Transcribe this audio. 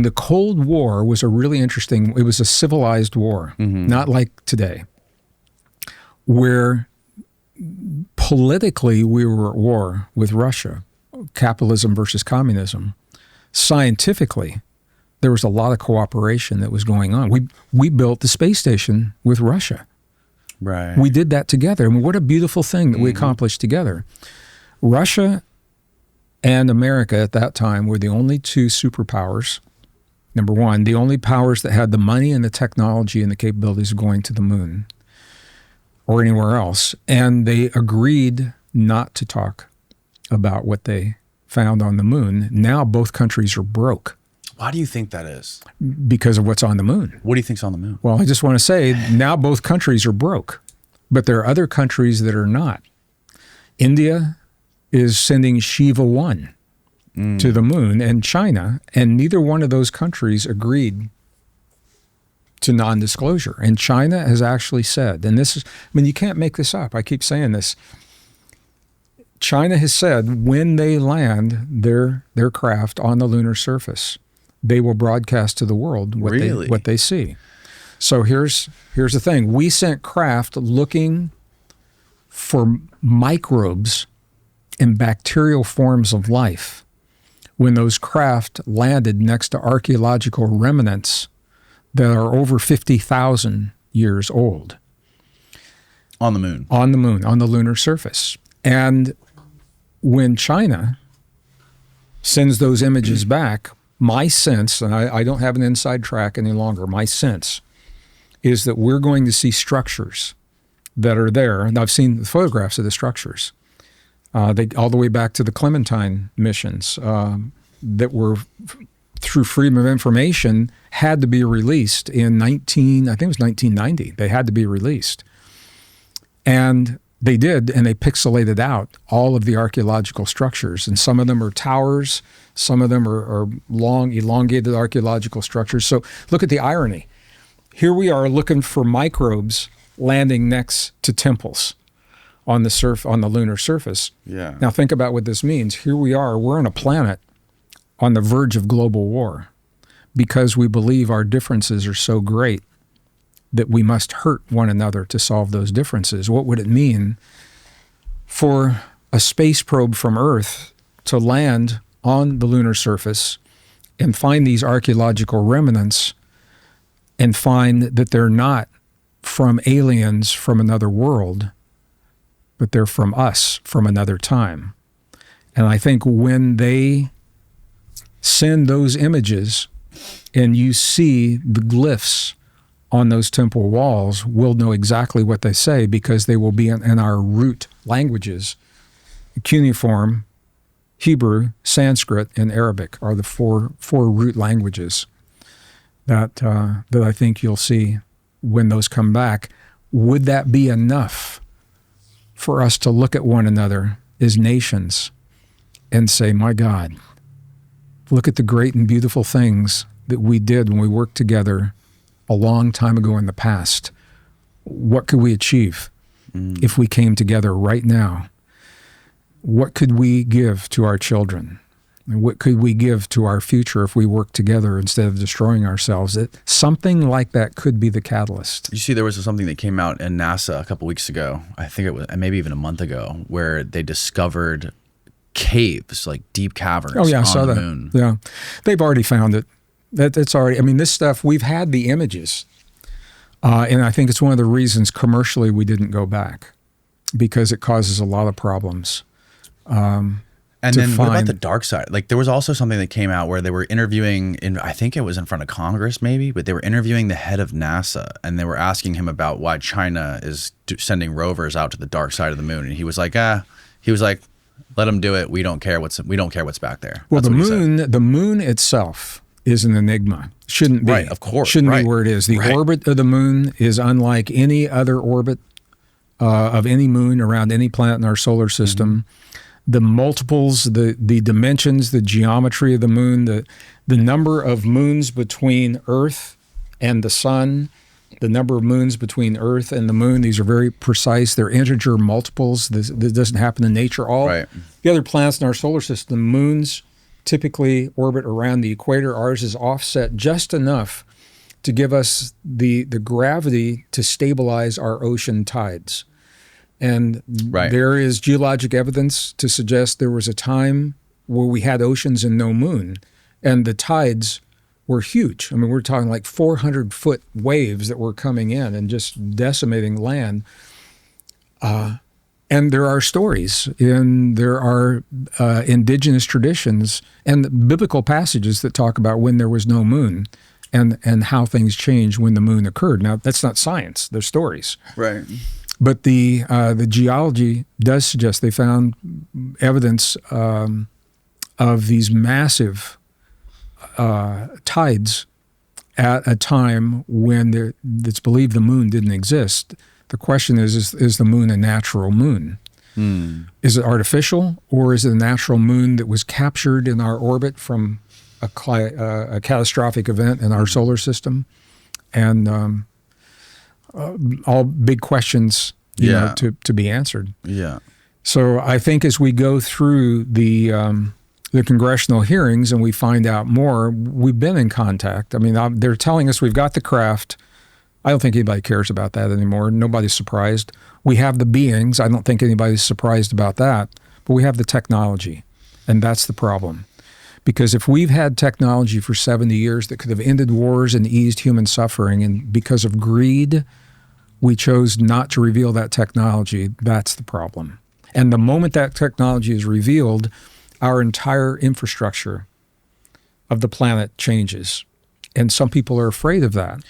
The Cold War was a really interesting, it was a civilized war, not like today, where politically we were at war with Russia, capitalism versus communism. Scientifically, there was a lot of cooperation that was going on. We built the space station with Russia. Right. We did that together. I mean, what a beautiful thing that we accomplished together. Russia and America at that time were the only two superpowers. Number one, the only powers that had the money and the technology and the capabilities of going to the moon or anywhere else. And they agreed not to talk about what they found on the moon. Now both countries are broke. Why do you think that is? Because of what's on the moon. What do you think's on the moon? Well, I just want to say now both countries are broke, but there are other countries that are not. India is sending Shiva 1 to the moon, and China, and neither one of those countries agreed to non-disclosure. And China has actually said, and this is, I mean, you can't make this up. I keep saying this. China has said when they land their craft on the lunar surface, they will broadcast to the world what they see. So here's the thing. We sent craft looking for microbes and bacterial forms of life. When those craft landed next to archaeological remnants that are over 50,000 years old. On the moon. On the moon, on the lunar surface. And when China sends those images back, my sense, and I don't have an inside track any longer, my sense is that we're going to see structures that are there. And I've seen the photographs of the structures. They all the way back to the Clementine missions that were, through freedom of information, had to be released in I think it was 1990. They had to be released. And they did, and they pixelated out all of the archaeological structures. And some of them are towers, some of them are long, elongated archaeological structures. So look at the irony. Here we are looking for microbes landing next to temples on the lunar surface. Yeah. Now think about what this means. Here we are, we're on a planet on the verge of global war because we believe our differences are so great that we must hurt one another to solve those differences. What would it mean for a space probe from Earth to land on the lunar surface and find these archaeological remnants and find that they're not from aliens from another world, but they're from us from another time? And I think when they send those images and you see the glyphs on those temple walls, we'll know exactly what they say because they will be in our root languages. Cuneiform, Hebrew, Sanskrit, and Arabic are the four root languages that I think you'll see when those come back. Would that be enough for us to look at one another as nations and say, my God, look at the great and beautiful things that we did when we worked together a long time ago in the past? What could we achieve if we came together right now? What could we give to our children? And what could we give to our future if we work together instead of destroying ourselves? Something like that could be the catalyst. You see, there was something that came out in NASA a couple weeks ago, I think it was maybe even a month ago, where they discovered caves, like deep caverns I on saw the that. moon. Yeah, they've already found it. It's already, I mean, this stuff, we've had the images. And I think it's one of the reasons commercially we didn't go back, because it causes a lot of problems. And then what about the dark side? Like there was also something that came out where they were interviewing, I think it was in front of Congress maybe, but they were interviewing the head of NASA and they were asking him about why China is sending rovers out to the dark side of the moon. And he was like, let them do it. We don't care what's back there. Well, the moon itself is an enigma. Shouldn't be. Right, of course. Shouldn't be where it is. The orbit of the moon is unlike any other orbit of any moon around any planet in our solar system. The multiples, the dimensions, the geometry of the moon, the number of moons between Earth and the sun, the number of moons between Earth and the moon, these are very precise. They're integer multiples. This doesn't happen in nature. All the other planets in our solar system, moons typically orbit around the equator. Ours is offset just enough to give us the gravity to stabilize our ocean tides. And there is geologic evidence to suggest there was a time where we had oceans and no moon, and the tides were huge. I mean, we're talking like 400-foot waves that were coming in and just decimating land. And there are stories, and there are indigenous traditions and biblical passages that talk about when there was no moon and how things changed when the moon occurred. Now, that's not science. They're stories. Right. But the geology does suggest they found evidence of these massive tides at a time when it's believed the moon didn't exist. The question is the moon a natural moon? Is it artificial, or is it a natural moon that was captured in our orbit from a catastrophic event in our solar system? And all big questions, you know, to be answered. Yeah. So I think as we go through the congressional hearings and we find out more, we've been in contact. I mean, they're telling us we've got the craft. I don't think anybody cares about that anymore. Nobody's surprised. We have the beings. I don't think anybody's surprised about that. But we have the technology, and that's the problem. Because if we've had technology for 70 years that could have ended wars and eased human suffering, and because of greed, we chose not to reveal that technology, that's the problem. And the moment that technology is revealed, our entire infrastructure of the planet changes. And some people are afraid of that.